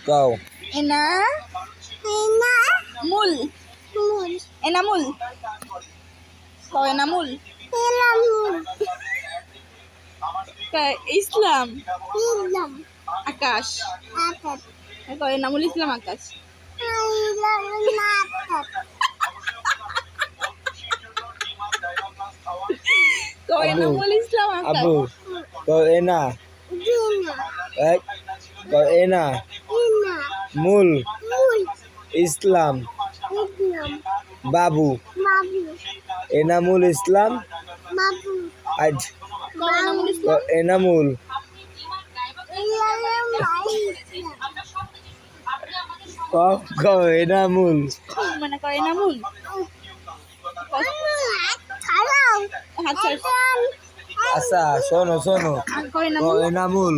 কও এনা মূল এনামুল কও এনামুল ইসলাম আকাশ কও এনামুল ইসলাম আকাশ কও এনামুল ইসলাম আকাশ আবু কও এনা কও এনা মূল ইসলাম বাবু এনামুল ইসলাম আজ কও এনামুল কও ইসলাম এনামুল কও এনামুল মানে কও এনামুল হাত ছাড় আচ্ছা শোনো কও কও এনামুল এনামুল